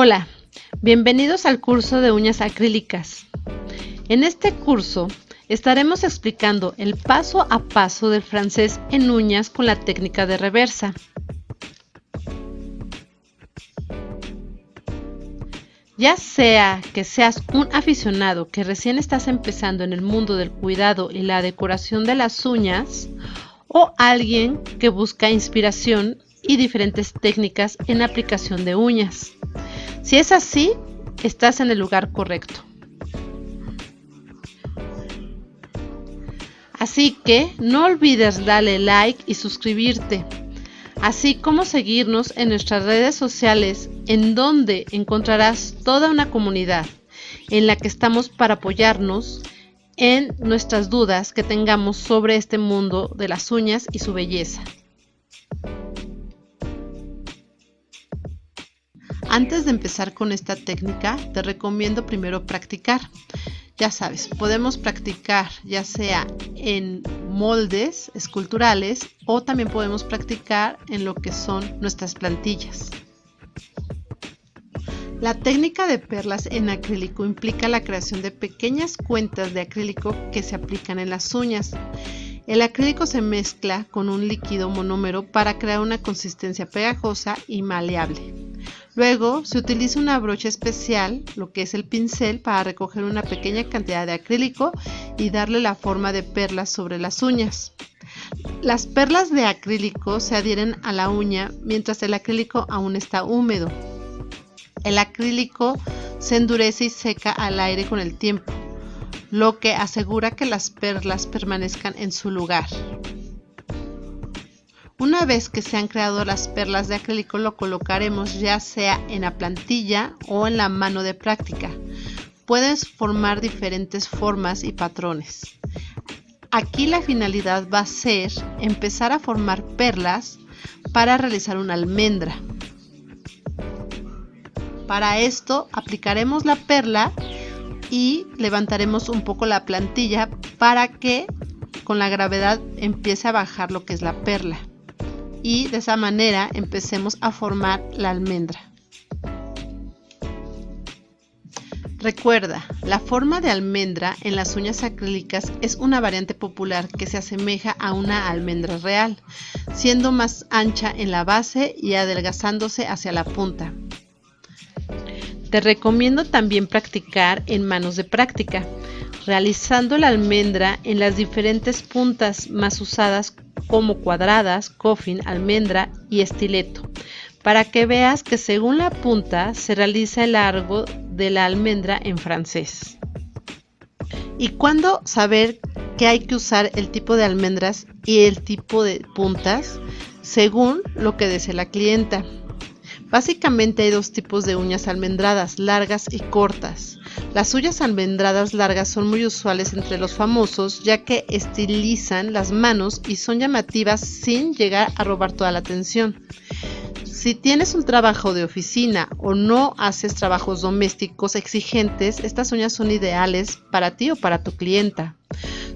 Hola, bienvenidos al curso de uñas acrílicas. En este curso estaremos explicando el paso a paso del francés en uñas con la técnica de reversa. Ya sea que seas un aficionado que recién estás empezando en el mundo del cuidado y la decoración de las uñas, o alguien que busca inspiración y diferentes técnicas en aplicación de uñas. Si es así, estás en el lugar correcto. Así que no olvides darle like y suscribirte, así como seguirnos en nuestras redes sociales, en donde encontrarás toda una comunidad en la que estamos para apoyarnos en nuestras dudas que tengamos sobre este mundo de las uñas y su belleza. Antes de empezar con esta técnica, te recomiendo primero practicar. Ya sabes, podemos practicar ya sea en moldes esculturales o también podemos practicar en lo que son nuestras plantillas. La técnica de perlas en acrílico implica la creación de pequeñas cuentas de acrílico que se aplican en las uñas. El acrílico se mezcla con un líquido monómero para crear una consistencia pegajosa y maleable. Luego se utiliza una brocha especial, lo que es el pincel, para recoger una pequeña cantidad de acrílico y darle la forma de perlas sobre las uñas. Las perlas de acrílico se adhieren a la uña mientras el acrílico aún está húmedo. El acrílico se endurece y seca al aire con el tiempo, lo que asegura que las perlas permanezcan en su lugar. Una vez que se han creado las perlas de acrílico, lo colocaremos ya sea en la plantilla o en la mano de práctica. Puedes formar diferentes formas y patrones. Aquí la finalidad va a ser empezar a formar perlas para realizar una almendra. Para esto aplicaremos la perla y levantaremos un poco la plantilla para que con la gravedad empiece a bajar lo que es la perla. Y de esa manera empecemos a formar la almendra. Recuerda, la forma de almendra en las uñas acrílicas es una variante popular que se asemeja a una almendra real, siendo más ancha en la base y adelgazándose hacia la punta. Te recomiendo también practicar en manos de práctica, realizando la almendra en las diferentes puntas más usadas como cuadradas, coffin, almendra y estileto, para que veas que según la punta se realiza el largo de la almendra en francés. ¿Y cuándo saber que hay que usar el tipo de almendras y el tipo de puntas? Según lo que desee la clienta. Básicamente hay dos tipos de uñas almendradas, largas y cortas. Las uñas almendradas largas son muy usuales entre los famosos, ya que estilizan las manos y son llamativas sin llegar a robar toda la atención. Si tienes un trabajo de oficina o no haces trabajos domésticos exigentes, estas uñas son ideales para ti o para tu clienta.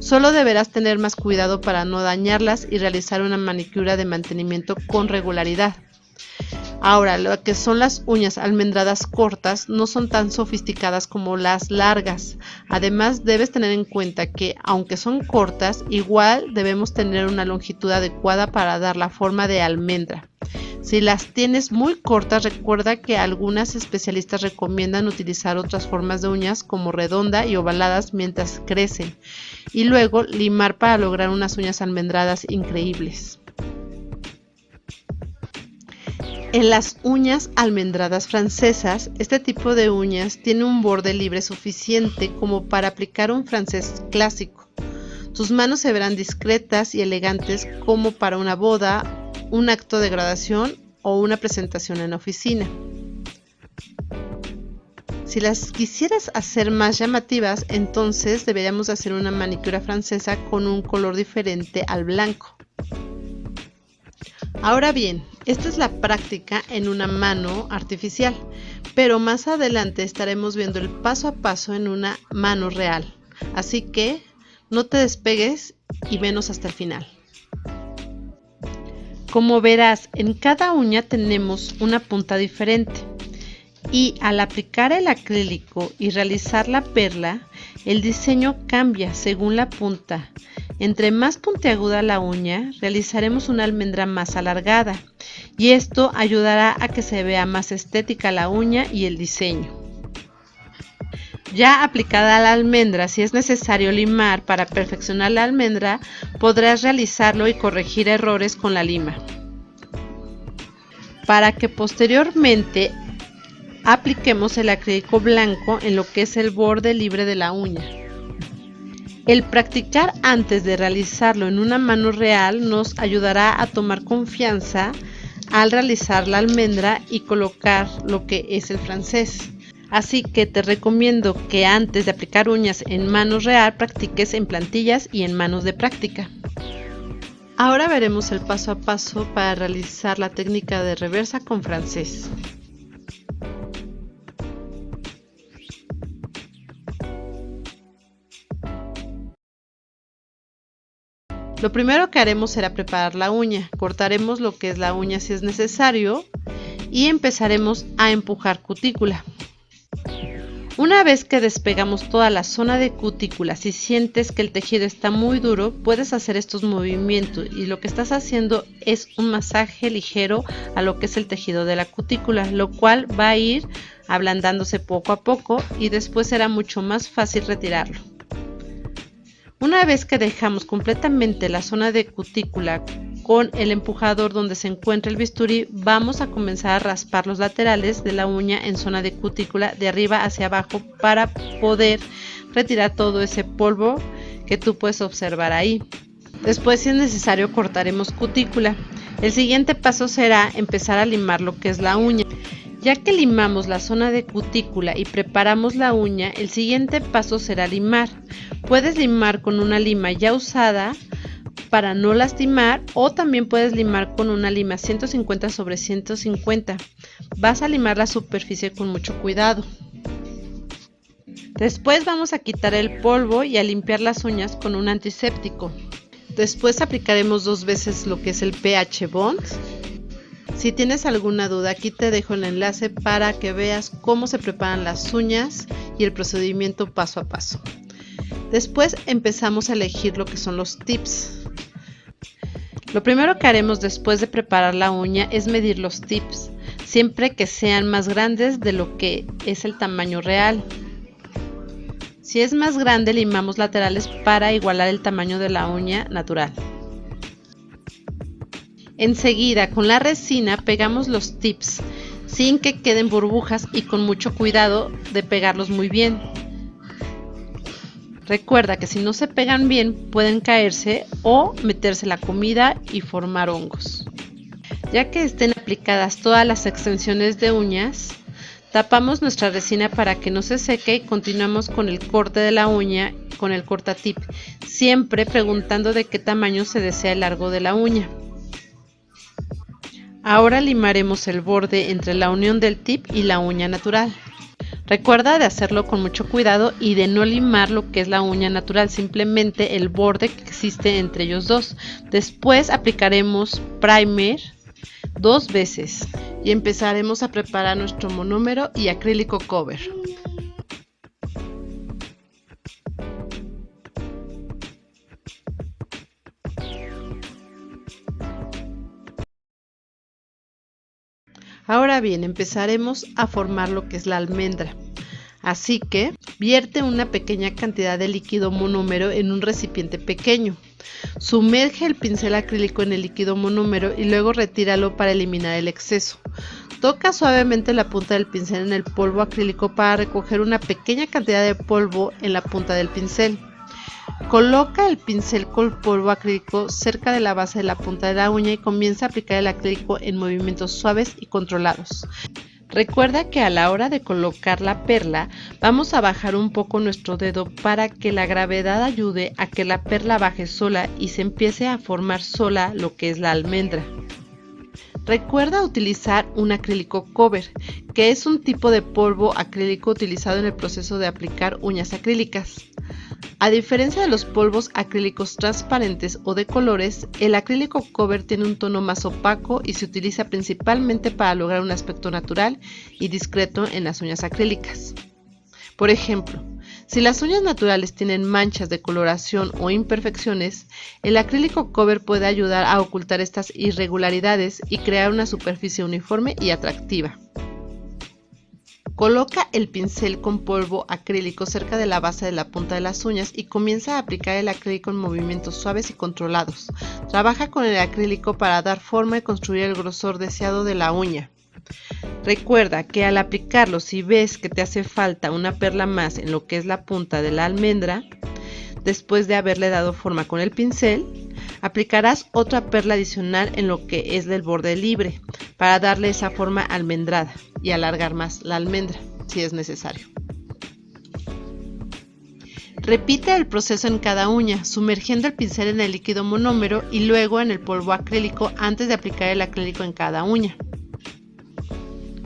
Solo deberás tener más cuidado para no dañarlas y realizar una manicura de mantenimiento con regularidad. Ahora, lo que son las uñas almendradas cortas no son tan sofisticadas como las largas. Además, debes tener en cuenta que, aunque son cortas, igual debemos tener una longitud adecuada para dar la forma de almendra. Si las tienes muy cortas, recuerda que algunas especialistas recomiendan utilizar otras formas de uñas como redonda y ovaladas mientras crecen, y luego limar para lograr unas uñas almendradas increíbles. En las uñas almendradas francesas, este tipo de uñas tiene un borde libre suficiente como para aplicar un francés clásico. Tus manos se verán discretas y elegantes como para una boda, un acto de graduación o una presentación en la oficina. Si las quisieras hacer más llamativas, entonces deberíamos hacer una manicura francesa con un color diferente al blanco. Ahora bien, esta es la práctica en una mano artificial, pero más adelante estaremos viendo el paso a paso en una mano real. Así que no te despegues y venos hasta el final. Como verás, en cada uña tenemos una punta diferente. Y al aplicar el acrílico y realizar la perla, el diseño cambia según la punta. Entre más puntiaguda la uña, realizaremos una almendra más alargada, y esto ayudará a que se vea más estética la uña y el diseño. Ya aplicada la almendra, si es necesario limar para perfeccionar la almendra, podrás realizarlo y corregir errores con la lima, para que posteriormente apliquemos el acrílico blanco en lo que es el borde libre de la uña. El practicar antes de realizarlo en una mano real nos ayudará a tomar confianza al realizar la almendra y colocar lo que es el francés. Así que te recomiendo que antes de aplicar uñas en mano real practiques en plantillas y en manos de práctica. Ahora veremos el paso a paso para realizar la técnica de reversa con francés. Lo primero que haremos será preparar la uña. Cortaremos lo que es la uña si es necesario y empezaremos a empujar cutícula. Una vez que despegamos toda la zona de cutícula, si sientes que el tejido está muy duro, puedes hacer estos movimientos y lo que estás haciendo es un masaje ligero a lo que es el tejido de la cutícula, lo cual va a ir ablandándose poco a poco y después será mucho más fácil retirarlo. Una vez que dejamos completamente la zona de cutícula con el empujador donde se encuentra el bisturí, vamos a comenzar a raspar los laterales de la uña en zona de cutícula de arriba hacia abajo para poder retirar todo ese polvo que tú puedes observar ahí. Después, si es necesario, cortaremos cutícula. El siguiente paso será empezar a limar lo que es la uña. Ya que limamos la zona de cutícula y preparamos la uña, el siguiente paso será limar. Puedes limar con una lima ya usada para no lastimar o también puedes limar con una lima 150 sobre 150. Vas a limar la superficie con mucho cuidado. Después vamos a quitar el polvo y a limpiar las uñas con un antiséptico. Después aplicaremos 2 veces lo que es el pH Bond. Si tienes alguna duda, aquí te dejo el enlace para que veas cómo se preparan las uñas y el procedimiento paso a paso. Después empezamos a elegir lo que son los tips. Lo primero que haremos después de preparar la uña es medir los tips, siempre que sean más grandes de lo que es el tamaño real. Si es más grande, limamos laterales para igualar el tamaño de la uña natural. Enseguida, con la resina pegamos los tips sin que queden burbujas y con mucho cuidado de pegarlos muy bien. Recuerda que si no se pegan bien pueden caerse o meterse la comida y formar hongos. Ya que estén aplicadas todas las extensiones de uñas, tapamos nuestra resina para que no se seque y continuamos con el corte de la uña con el cortatip, siempre preguntando de qué tamaño se desea el largo de la uña. Ahora limaremos el borde entre la unión del tip y la uña natural. Recuerda de hacerlo con mucho cuidado y de no limar lo que es la uña natural, simplemente el borde que existe entre ellos dos. Después aplicaremos primer 2 veces y empezaremos a preparar nuestro monómero y acrílico cover. Ahora bien, empezaremos a formar lo que es la almendra. Así que vierte una pequeña cantidad de líquido monómero en un recipiente pequeño. Sumerge el pincel acrílico en el líquido monómero y luego retíralo para eliminar el exceso. Toca suavemente la punta del pincel en el polvo acrílico para recoger una pequeña cantidad de polvo en la punta del pincel. Coloca el pincel con polvo acrílico cerca de la base de la punta de la uña y comienza a aplicar el acrílico en movimientos suaves y controlados. Recuerda que a la hora de colocar la perla vamos a bajar un poco nuestro dedo para que la gravedad ayude a que la perla baje sola y se empiece a formar sola lo que es la almendra. Recuerda utilizar un acrílico cover, que es un tipo de polvo acrílico utilizado en el proceso de aplicar uñas acrílicas. A diferencia de los polvos acrílicos transparentes o de colores, el acrílico cover tiene un tono más opaco y se utiliza principalmente para lograr un aspecto natural y discreto en las uñas acrílicas. Por ejemplo, si las uñas naturales tienen manchas de coloración o imperfecciones, el acrílico cover puede ayudar a ocultar estas irregularidades y crear una superficie uniforme y atractiva. Coloca el pincel con polvo acrílico cerca de la base de la punta de las uñas y comienza a aplicar el acrílico en movimientos suaves y controlados. Trabaja con el acrílico para dar forma y construir el grosor deseado de la uña. Recuerda que al aplicarlo, si ves que te hace falta una perla más en lo que es la punta de la almendra, después de haberle dado forma con el pincel, aplicarás otra perla adicional en lo que es del borde libre para darle esa forma almendrada y alargar más la almendra si es necesario. Repite el proceso en cada uña, sumergiendo el pincel en el líquido monómero y luego en el polvo acrílico antes de aplicar el acrílico en cada uña.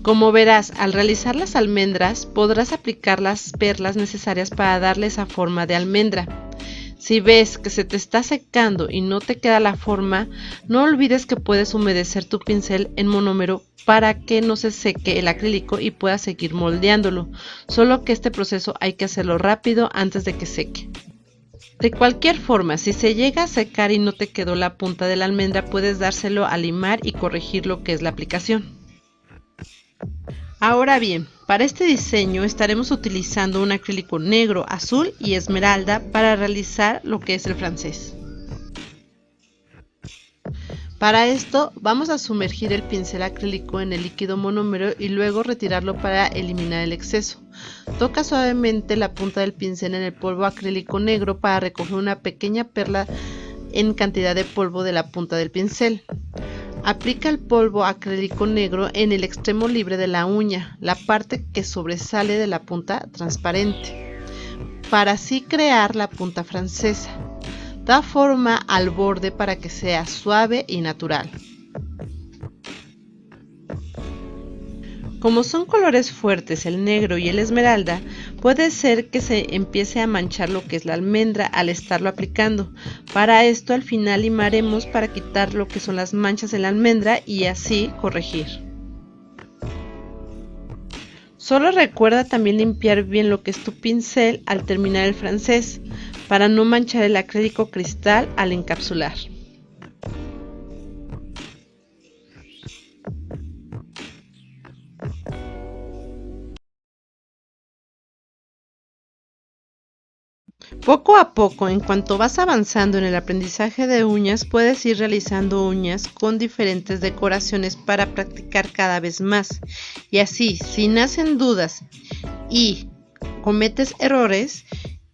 Como verás, al realizar las almendras podrás aplicar las perlas necesarias para darle esa forma de almendra. Si ves que se te está secando y no te queda la forma, no olvides que puedes humedecer tu pincel en monómero para que no se seque el acrílico y puedas seguir moldeándolo, solo que este proceso hay que hacerlo rápido antes de que seque. De cualquier forma, si se llega a secar y no te quedó la punta de la almendra, puedes dárselo a limar y corregir lo que es la aplicación. Ahora bien, para este diseño estaremos utilizando un acrílico negro, azul y esmeralda para realizar lo que es el francés. Para esto vamos a sumergir el pincel acrílico en el líquido monómero y luego retirarlo para eliminar el exceso. Toca suavemente la punta del pincel en el polvo acrílico negro para recoger una pequeña perla en cantidad de polvo de la punta del pincel. Aplica el polvo acrílico negro en el extremo libre de la uña, la parte que sobresale de la punta transparente, para así crear la punta francesa. Da forma al borde para que sea suave y natural. Como son colores fuertes el negro y el esmeralda, puede ser que se empiece a manchar lo que es la almendra al estarlo aplicando. Para esto al final limaremos para quitar lo que son las manchas de la almendra y así corregir. Solo recuerda también limpiar bien lo que es tu pincel al terminar el francés, para no manchar el acrílico cristal al encapsular. Poco a poco, en cuanto vas avanzando en el aprendizaje de uñas, puedes ir realizando uñas con diferentes decoraciones para practicar cada vez más. Y así, si nacen dudas y cometes errores,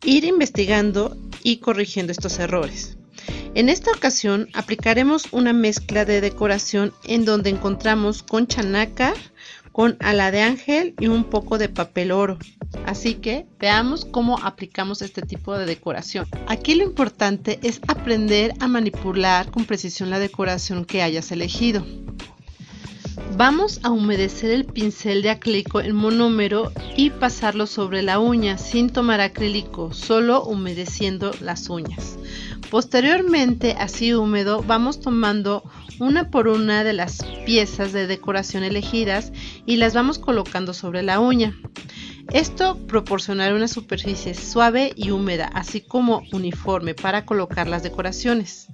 ir investigando y corrigiendo estos errores. En esta ocasión aplicaremos una mezcla de decoración en donde encontramos concha nácar con ala de ángel y un poco de papel oro. Así que veamos cómo aplicamos este tipo de decoración. Aquí lo importante es aprender a manipular con precisión la decoración que hayas elegido. Vamos a humedecer el pincel de acrílico en monómero y pasarlo sobre la uña sin tomar acrílico, solo humedeciendo las uñas. Posteriormente, así húmedo, vamos tomando una por una de las piezas de decoración elegidas y las vamos colocando sobre la uña. Esto proporcionará una superficie suave y húmeda, así como uniforme para colocar las decoraciones.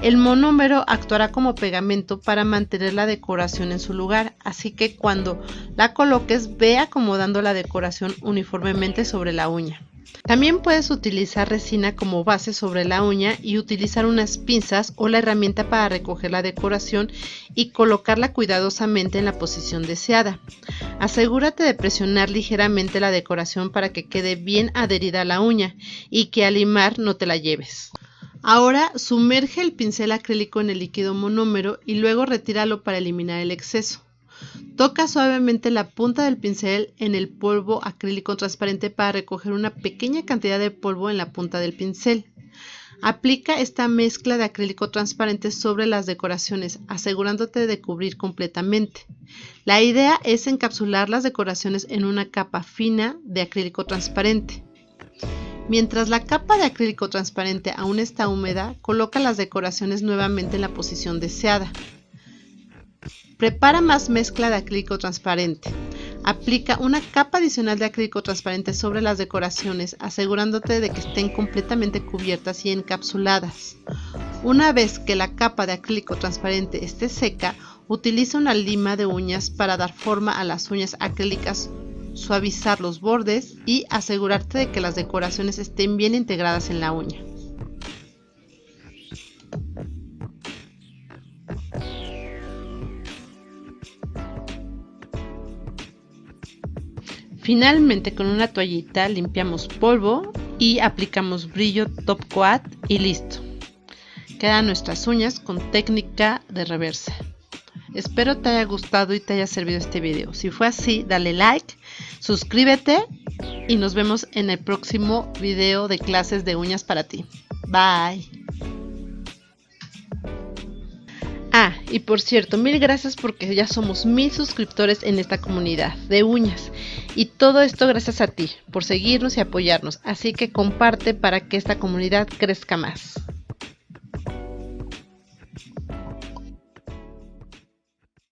El monómero actuará como pegamento para mantener la decoración en su lugar, así que cuando la coloques ve acomodando la decoración uniformemente sobre la uña. También puedes utilizar resina como base sobre la uña y utilizar unas pinzas o la herramienta para recoger la decoración y colocarla cuidadosamente en la posición deseada. Asegúrate de presionar ligeramente la decoración para que quede bien adherida a la uña y que al limar no te la lleves. Ahora sumerge el pincel acrílico en el líquido monómero y luego retíralo para eliminar el exceso. Toca suavemente la punta del pincel en el polvo acrílico transparente para recoger una pequeña cantidad de polvo en la punta del pincel. Aplica esta mezcla de acrílico transparente sobre las decoraciones, asegurándote de cubrir completamente. La idea es encapsular las decoraciones en una capa fina de acrílico transparente. Mientras la capa de acrílico transparente aún está húmeda, coloca las decoraciones nuevamente en la posición deseada. Prepara más mezcla de acrílico transparente. Aplica una capa adicional de acrílico transparente sobre las decoraciones, asegurándote de que estén completamente cubiertas y encapsuladas. Una vez que la capa de acrílico transparente esté seca, utiliza una lima de uñas para dar forma a las uñas acrílicas, suavizar los bordes y asegurarte de que las decoraciones estén bien integradas en la uña. Finalmente, con una toallita limpiamos polvo y aplicamos brillo top coat y listo. Quedan nuestras uñas con técnica de reversa. Espero te haya gustado y te haya servido este video. Si fue así, dale like, suscríbete y nos vemos en el próximo video de clases de uñas para ti. Bye. Y por cierto, mil gracias porque ya somos 1000 suscriptores en esta comunidad de uñas. Y todo esto gracias a ti, por seguirnos y apoyarnos. Así que comparte para que esta comunidad crezca más.